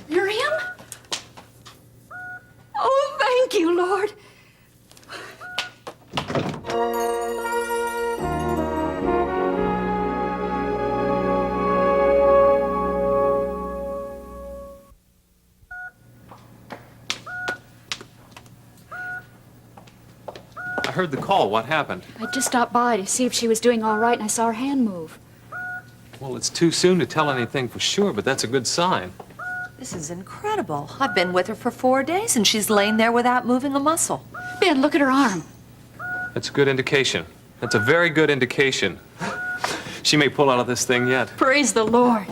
Miriam? Oh, thank you, Lord. I heard the call. What happened? I just stopped by to see if she was doing all right, and I saw her hand move. Well, it's too soon to tell anything for sure, but that's a good sign. This is incredible. I've been with her for 4 days, and she's laying there without moving a muscle. Ben, look at her arm. That's a good indication. That's a very good indication. She may pull out of this thing yet. Praise the Lord.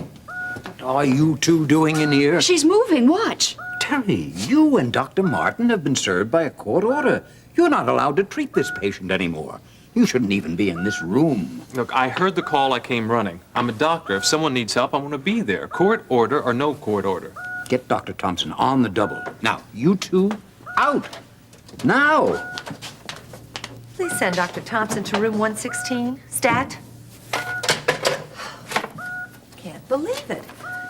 What are you two doing in here? She's moving. Watch. Terry, you and Dr. Martin have been served by a court order. You're not allowed to treat this patient anymore. You shouldn't even be in this room. Look, I heard the call. I came running. I'm a doctor. If someone needs help, I want to be there. Court order or no court order. Get Dr. Thompson on the double. Now, you two, out. Now. Please send Dr. Thompson to room 116. Stat. Can't believe it.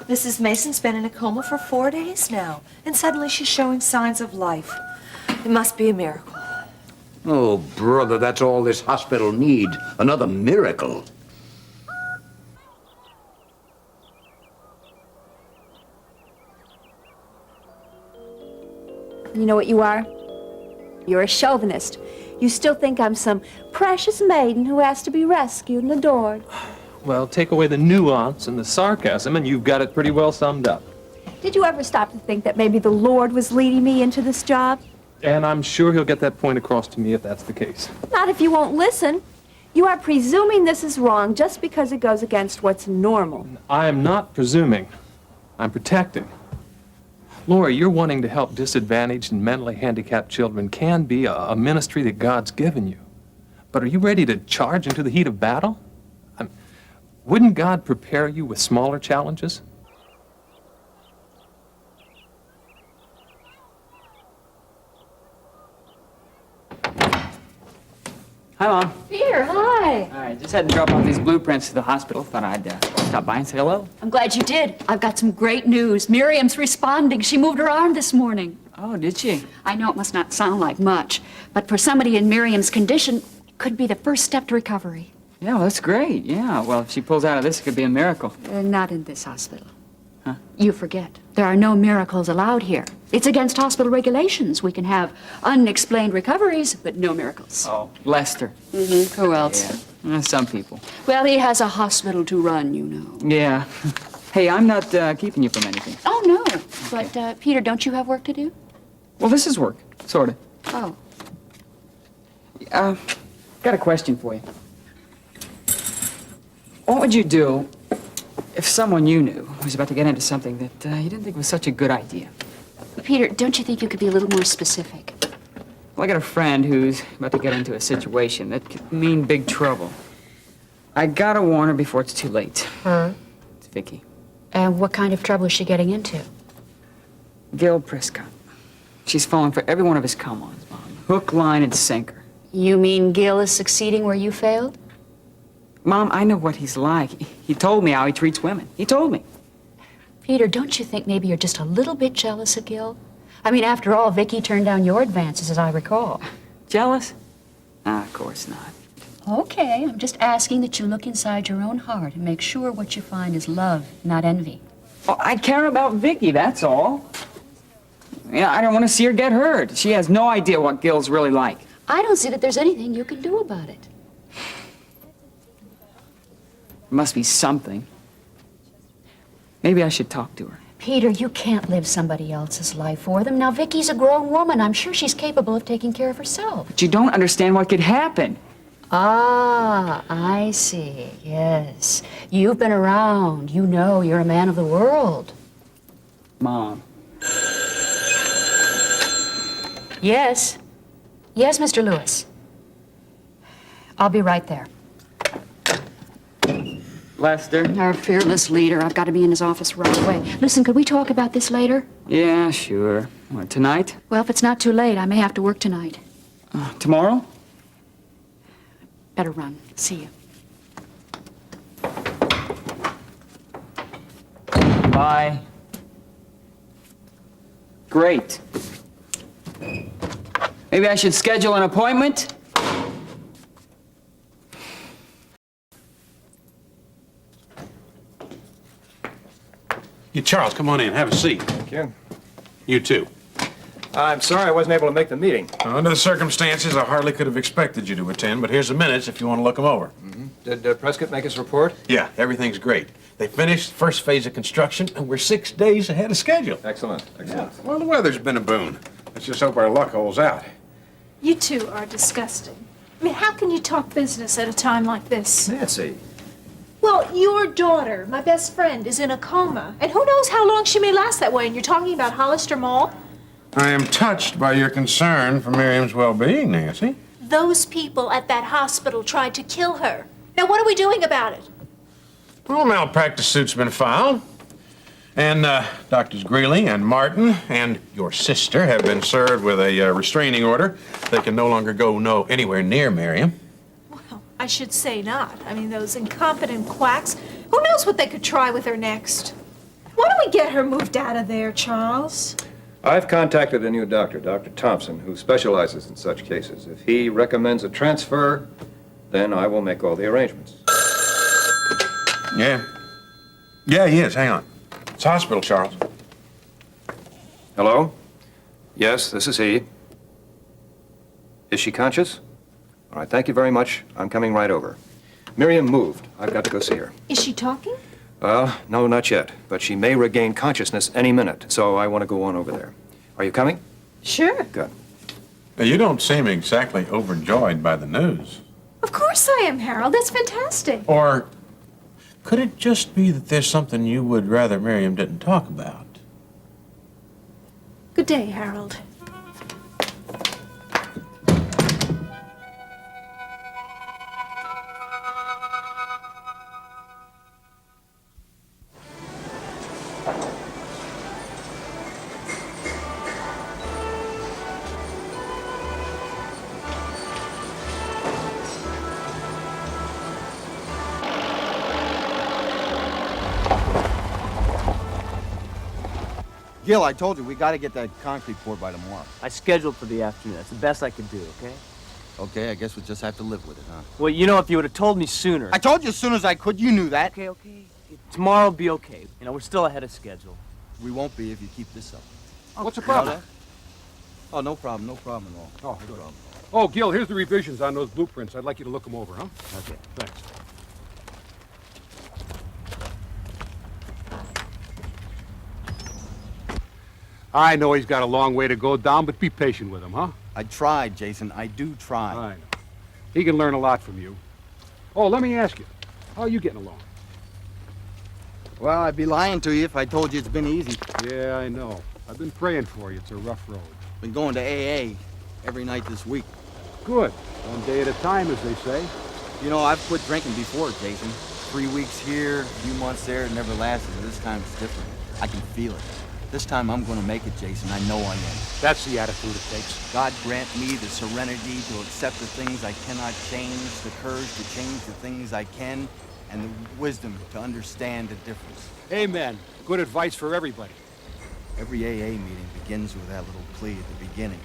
Mrs. Mason's been in a coma for 4 days now, and suddenly she's showing signs of life. It must be a miracle. Oh, brother, that's all this hospital needs. Another miracle. You know what you are? You're a chauvinist. You still think I'm some precious maiden who has to be rescued and adored. Well, take away the nuance and the sarcasm, and you've got it pretty well summed up. Did you ever stop to think that maybe the Lord was leading me into this job? And I'm sure he'll get that point across to me if that's the case. Not if you won't listen. You are presuming this is wrong just because it goes against what's normal. I am not presuming. I'm protecting. Laura, you're wanting to help disadvantaged and mentally handicapped children can be a ministry that God's given you. But are you ready to charge into the heat of battle? Wouldn't God prepare you with smaller challenges? Hi, Mom. Peter, hi. All right, just had to drop off these blueprints to the hospital. Thought I'd stop by and say hello. I'm glad you did. I've got some great news. Miriam's responding. She moved her arm this morning. Oh, did she? I know it must not sound like much, but for somebody in Miriam's condition, it could be the first step to recovery. Yeah, well, that's great. Yeah, well, if she pulls out of this, it could be a miracle. Not in this hospital. Huh? You forget. There are no miracles allowed here. It's against hospital regulations. We can have unexplained recoveries, but no miracles. Oh, Lester. Mm-hmm. Who else? Yeah, some people. Well, he has a hospital to run, you know. Yeah. Hey, I'm not keeping you from anything. Oh, no. But, Peter, don't you have work to do? Well, this is work, sort of. Oh. Got a question for you. What would you do if someone you knew was about to get into something that you didn't think was such a good idea? Peter, don't you think you could be a little more specific? Well, I got a friend who's about to get into a situation that could mean big trouble. I gotta warn her before it's too late. Her? It's Vicky. And what kind of trouble is she getting into? Gil Prescott. She's falling for every one of his come-ons, Mom. Hook, line, and sinker. You mean Gil is succeeding where you failed? Mom, I know what he's like. He told me how he treats women. He told me. Peter, don't you think maybe you're just a little bit jealous of Gil? I mean, after all, Vicky turned down your advances, as I recall. Jealous? Ah, of course not. Okay, I'm just asking that you look inside your own heart and make sure what you find is love, not envy. Oh, I care about Vicky, that's all. Yeah, I don't want to see her get hurt. She has no idea what Gil's really like. I don't see that there's anything you can do about it. There must be something. Maybe I should talk to her. Peter, you can't live somebody else's life for them. Now, Vicky's a grown woman. I'm sure she's capable of taking care of herself. But you don't understand what could happen. Ah, I see. Yes. You've been around. You know you're a man of the world. Mom. Yes. Yes, Mr. Lewis. I'll be right there. Lester? Our fearless leader. I've got to be in his office right away. Listen, could we talk about this later? Yeah, sure. What, tonight? Well, if it's not too late, I may have to work tonight. Tomorrow? Better run. See you. Bye. Great. Maybe I should schedule an appointment? You, Charles, come on in. Have a seat. Thank you. You too. I'm sorry I wasn't able to make the meeting. Under the circumstances, I hardly could have expected you to attend, but here's the minutes if you want to look them over. Did Prescott make his report? Yeah, everything's great. They finished the first phase of construction, and we're 6 days ahead of schedule. Excellent. Excellent. Well, the weather's been a boon. Let's just hope our luck holds out. You two are disgusting. I mean, how can you talk business at a time like this? Nancy. Well, your daughter, my best friend, is in a coma. And who knows how long she may last that way, and you're talking about Hollister Mall? I am touched by your concern for Miriam's well-being, Nancy. Those people at that hospital tried to kill her. Now, what are we doing about it? Well, a malpractice suit's been filed. And Doctors Greeley and Martin and your sister have been served with a restraining order. They can no longer go anywhere near Miriam. Well, I should say not. I mean, those incompetent quacks. Who knows what they could try with her next? Why don't we get her moved out of there, Charles? I've contacted a new doctor, Dr. Thompson, who specializes in such cases. If he recommends a transfer, then I will make all the arrangements. Yeah. Yeah, he is. Hang on. It's hospital, Charles. Hello? Yes, this is he. Is she conscious? All right, thank you very much. I'm coming right over. Miriam moved. I've got to go see her. Is she talking? No, not yet. But she may regain consciousness any minute, so I want to go on over there. Are you coming? Sure. Good. Now, you don't seem exactly overjoyed by the news. Of course I am, Harold. That's fantastic. Or could it just be that there's something you would rather Miriam didn't talk about? Good day, Harold. Gil, I told you, we got to get that concrete poured by tomorrow. I scheduled for the afternoon. That's the best I could do, okay? Okay, I guess we'll just have to live with it, huh? Well, you know, if you would have told me sooner. I told you as soon as I could. You knew that. Okay, okay. Tomorrow will be okay. You know, we're still ahead of schedule. We won't be if you keep this up. What's the You know problem? that? Oh, no problem at all. Oh, No problem. Oh, Gil, here's the revisions on those blueprints. I'd like you to look them over, huh? Okay. Thanks. I know he's got a long way to go down, but be patient with him, huh? I tried, Jason. I do try. I know. He can learn a lot from you. Oh, let me ask you, how are you getting along? Well, I'd be lying to you if I told you it's been easy. Yeah, I know. I've been praying for you. It's a rough road. Been going to AA every night this week. Good. One day at a time, as they say. You know, I've quit drinking before, Jason. 3 weeks here, a few months there, it never lasted, but this time it's different. I can feel it. This time I'm going to make it, Jason. I know I am. That's the attitude it takes. God grant me the serenity to accept the things I cannot change, the courage to change the things I can, and the wisdom to understand the difference. Amen. Good advice for everybody. Every AA meeting begins with that little plea at the beginning.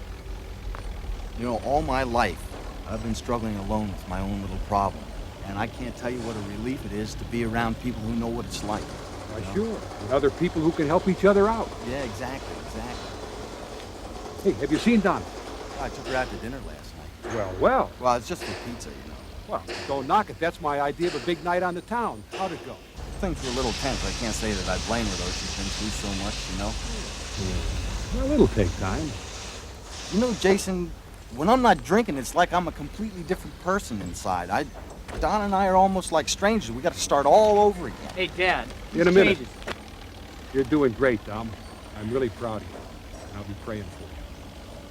You know, all my life, I've been struggling alone with my own little problem. And I can't tell you what a relief it is to be around people who know what it's like. Why, sure. And other people who can help each other out. Yeah, exactly. Hey, have you seen Donna? I took her out to dinner last night. Well. Well, it's just for pizza, you know. Well, don't knock it. That's my idea of a big night on the town. How'd it go? Things were a little tense. I can't say that I blame her, though. She's been through so much, you know. Well, it'll take time. You know, Jason, when I'm not drinking, it's like I'm a completely different person inside. Don and I are almost like strangers. We got to start all over again. Hey, Dad. In a minute. You're doing great, Dom. I'm really proud of you. And I'll be praying for you.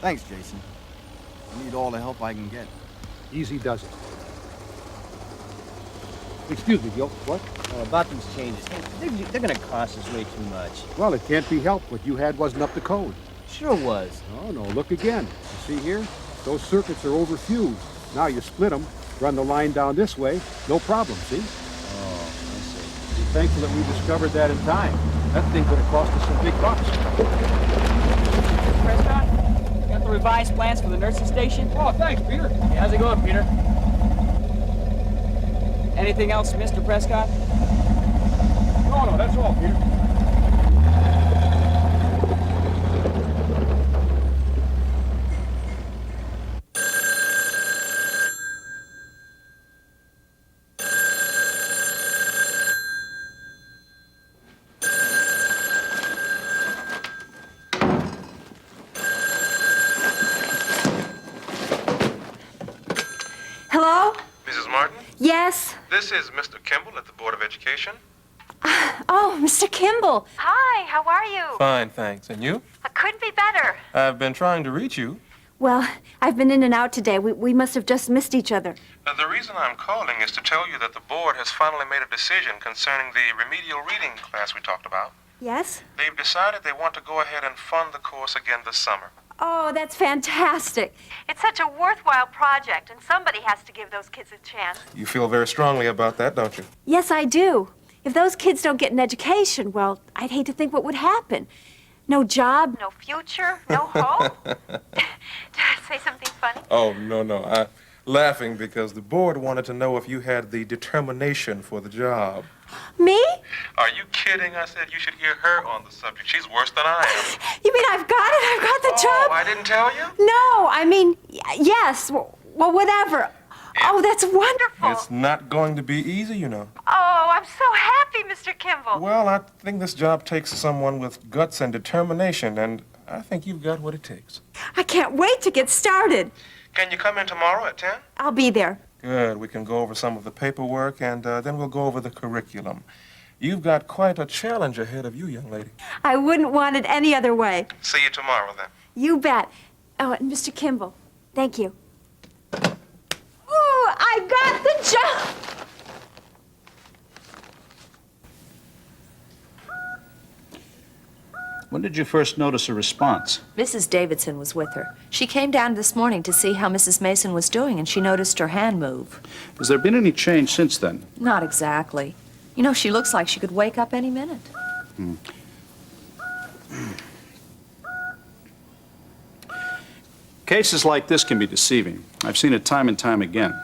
Thanks, Jason. I need all the help I can get. Easy does it. Excuse me, Gil. What? About these changes. They're gonna cost us way too much. Well, it can't be helped. What you had wasn't up to code. Sure was. Oh, no. Look again. You see here? Those circuits are overfused. Now you split them, run the line down this way, no problem, see? Oh, I see. Be thankful that we discovered that in time. That thing could have cost us some big bucks. Prescott, got the revised plans for the nursing station? Oh, thanks, Peter. Yeah, how's it going, Peter? Anything else, Mr. Prescott? No, that's all, Peter. Hello? Mrs. Martin, Yes? this is Mr. Kimball at the Board of Education. Oh, Mr. Kimball. Hi, how are you? Fine, thanks. And you? I couldn't be better. I've been trying to reach you. Well, I've been in and out today. We must have just missed each other. The reason I'm calling is to tell you that the board has finally made a decision concerning the remedial reading class we talked about. Yes? They've decided they want to go ahead and fund the course again this summer. Oh, that's fantastic. It's such a worthwhile project, and somebody has to give those kids a chance. You feel very strongly about that, don't you? Yes, I do. If those kids don't get an education, well, I'd hate to think what would happen. No job, no future, no hope. Did I say something funny? Oh, no. I'm laughing because the board wanted to know if you had the determination for the job. Me? Are you kidding? I said you should hear her on the subject. She's worse than I am. You mean I've got it? I've got the job? I didn't tell you? No, I mean, yes. Well, whatever. Oh, that's wonderful. It's not going to be easy, you know. Oh, I'm so happy, Mr. Kimball. Well, I think this job takes someone with guts and determination, and I think you've got what it takes. I can't wait to get started. Can you come in tomorrow at 10? I'll be there. Good. We can go over some of the paperwork, and then we'll go over the curriculum. You've got quite a challenge ahead of you, young lady. I wouldn't want it any other way. See you tomorrow, then. You bet. Oh, and Mr. Kimball, thank you. Ooh, I got the job! When did you first notice a response? Mrs. Davidson was with her. She came down this morning to see how Mrs. Mason was doing, and she noticed her hand move. Has there been any change since then? Not exactly. You know, she looks like she could wake up any minute. Cases like this can be deceiving. I've seen it time and time again.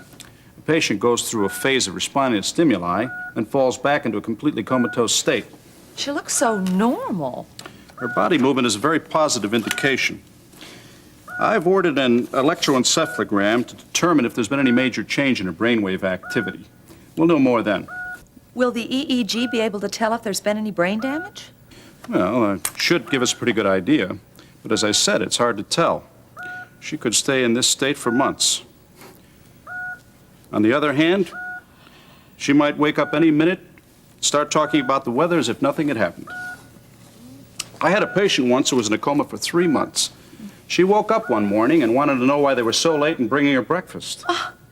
A patient goes through a phase of responding to stimuli and falls back into a completely comatose state. She looks so normal. Her body movement is a very positive indication. I've ordered an electroencephalogram to determine if there's been any major change in her brainwave activity. We'll know more then. Will the EEG be able to tell if there's been any brain damage? Well, it should give us a pretty good idea. But as I said, it's hard to tell. She could stay in this state for months. On the other hand, she might wake up any minute, start talking about the weather as if nothing had happened. I had a patient once who was in a coma for 3 months. She woke up one morning and wanted to know why they were so late in bringing her breakfast.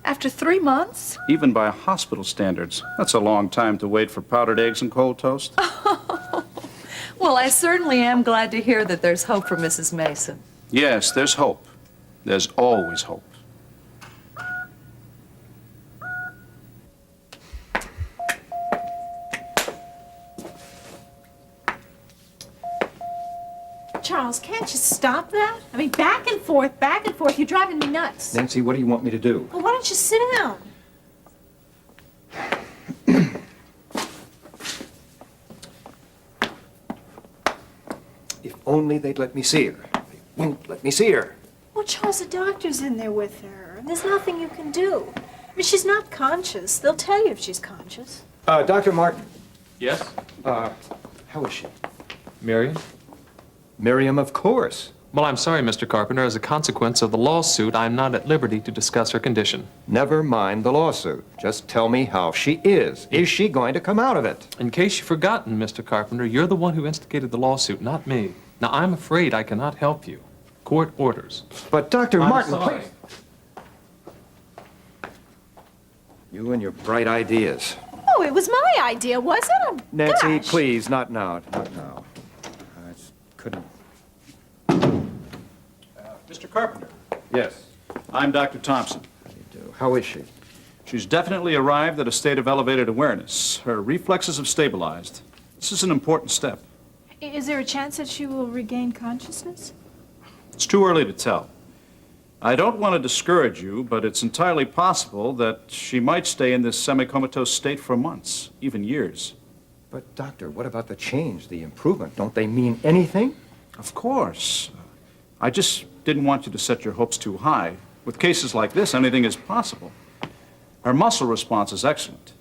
After 3 months? Even by hospital standards. That's a long time to wait for powdered eggs and cold toast. Well, I certainly am glad to hear that there's hope for Mrs. Mason. Yes, there's hope. There's always hope. Charles, can't you stop that? I mean, back and forth. You're driving me nuts. Nancy, what do you want me to do? Well, why don't you sit down? If only they'd let me see her. They won't let me see her. Well, Charles, the doctor's in there with her, and there's nothing you can do. I mean, she's not conscious. They'll tell you if she's conscious. Dr. Martin. Yes? How is she? Miriam? Miriam, of course. Well, I'm sorry, Mr. Carpenter. As a consequence of the lawsuit, I'm not at liberty to discuss her condition. Never mind the lawsuit. Just tell me how she is. Is she going to come out of it? In case you've forgotten, Mr. Carpenter, you're the one who instigated the lawsuit, not me. Now, I'm afraid I cannot help you. Court orders. But Dr. I'm Martin, sorry. please. You and your bright ideas. Oh, it was my idea, was it? Oh, Nancy, gosh. please, not now. Not now. I just couldn't. Mr. Carpenter, Yes. I'm Dr. Thompson. How do you do? How is she? She's definitely arrived at a state of elevated awareness. Her reflexes have stabilized. This is an important step. Is there a chance that she will regain consciousness? It's too early to tell. I don't want to discourage you, but it's entirely possible that she might stay in this semi-comatose state for months, even years. But, Doctor, what about the change, the improvement? Don't they mean anything? Of course. I just didn't want you to set your hopes too high. With cases like this, anything is possible. Her muscle response is excellent.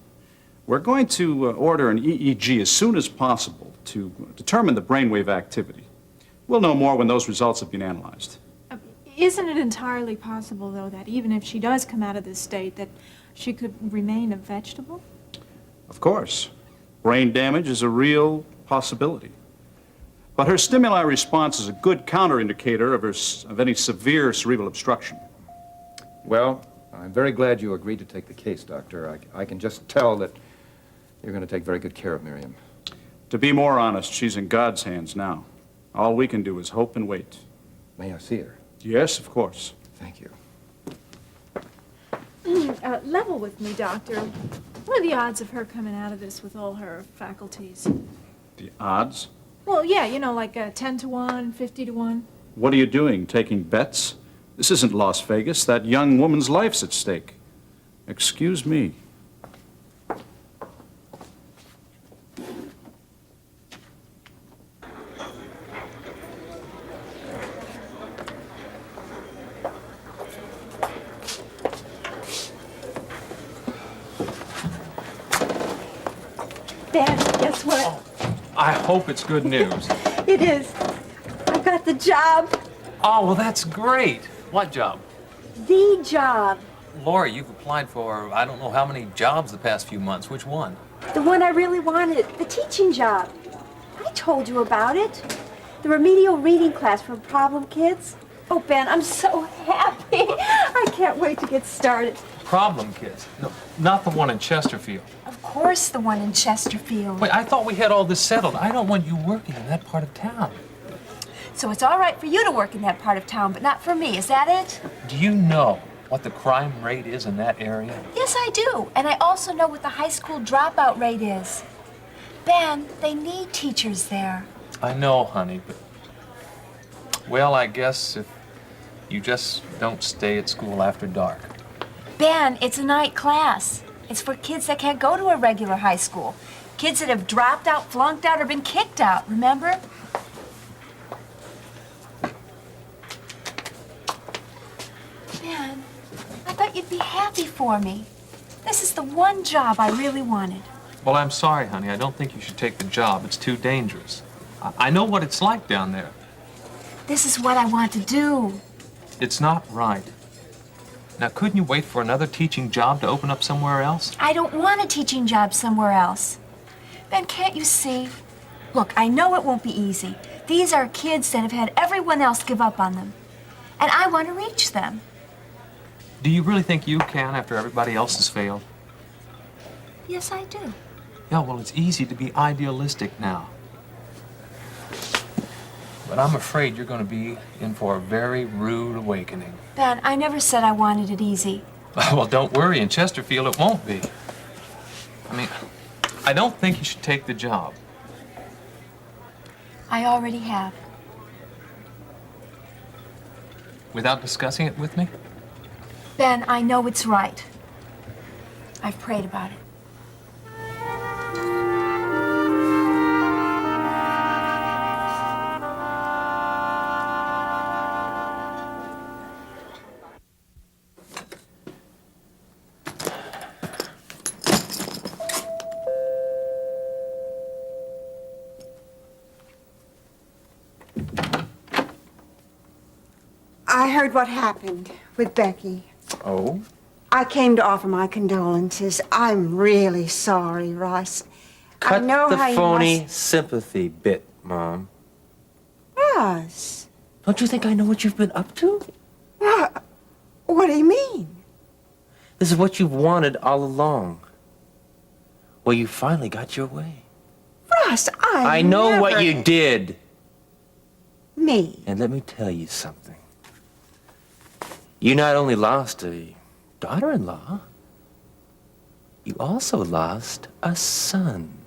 We're going to order an EEG as soon as possible to determine the brainwave activity. We'll know more when those results have been analyzed. Isn't it entirely possible, though, that even if she does come out of this state, that she could remain a vegetable? Of course. Brain damage is a real possibility. But her stimuli response is a good counterindicator of any severe cerebral obstruction. Well, I'm very glad you agreed to take the case, Doctor. I can just tell that you're going to take very good care of Miriam. To be more honest, she's in God's hands now. All we can do is hope and wait. May I see her? Yes, of course. Thank you. Level with me, Doctor. What are the odds of her coming out of this with all her faculties? The odds? Well, yeah, you know, like 10 to 1, 50 to 1. What are you doing, taking bets? This isn't Las Vegas. That young woman's life's at stake. Excuse me. Ben, guess what? I hope it's good news. It is. I got the job. Oh, well, that's great. What job? The job. Laura, you've applied for I don't know how many jobs the past few months. Which one? The one I really wanted. The teaching job. I told you about it. The remedial reading class for problem kids. Oh, Ben, I'm so happy. I can't wait to get started. Problem kids. No, not the one in Chesterfield. Of course, the one in Chesterfield. Wait, I thought we had all this settled. I don't want you working in that part of town. So it's all right for you to work in that part of town, but not for me. Is that it? Do you know what the crime rate is in that area? Yes, I do. And I also know what the high school dropout rate is. Ben, they need teachers there. I know, honey, but... Well, I guess if you just don't stay at school after dark. Ben, it's a night class. It's for kids that can't go to a regular high school. Kids that have dropped out, flunked out, or been kicked out, remember? Ben, I thought you'd be happy for me. This is the one job I really wanted. Well, I'm sorry, honey. I don't think you should take the job. It's too dangerous. I know what it's like down there. This is what I want to do. It's not right. Now, couldn't you wait for another teaching job to open up somewhere else? I don't want a teaching job somewhere else. Ben, can't you see? Look, I know it won't be easy. These are kids that have had everyone else give up on them. And I want to reach them. Do you really think you can after everybody else has failed? Yes, I do. Yeah, well, it's easy to be idealistic now. But I'm afraid you're going to be in for a very rude awakening. Ben, I never said I wanted it easy. Well, don't worry. In Chesterfield, it won't be. I mean, I don't think you should take the job. I already have. Without discussing it with me? Ben, I know it's right. I've prayed about it. I heard what happened with Becky. Oh? I came to offer my condolences. I'm really sorry, Ross. I Cut know the how you phony must... sympathy bit, Mom. Ross, Don't you think I know what you've been up to? what do you mean? This is what you've wanted all along. Well, you finally got your way. Ross, I know never... what you did. Me? And let me tell you something. You not only lost a daughter-in-law, you also lost a son.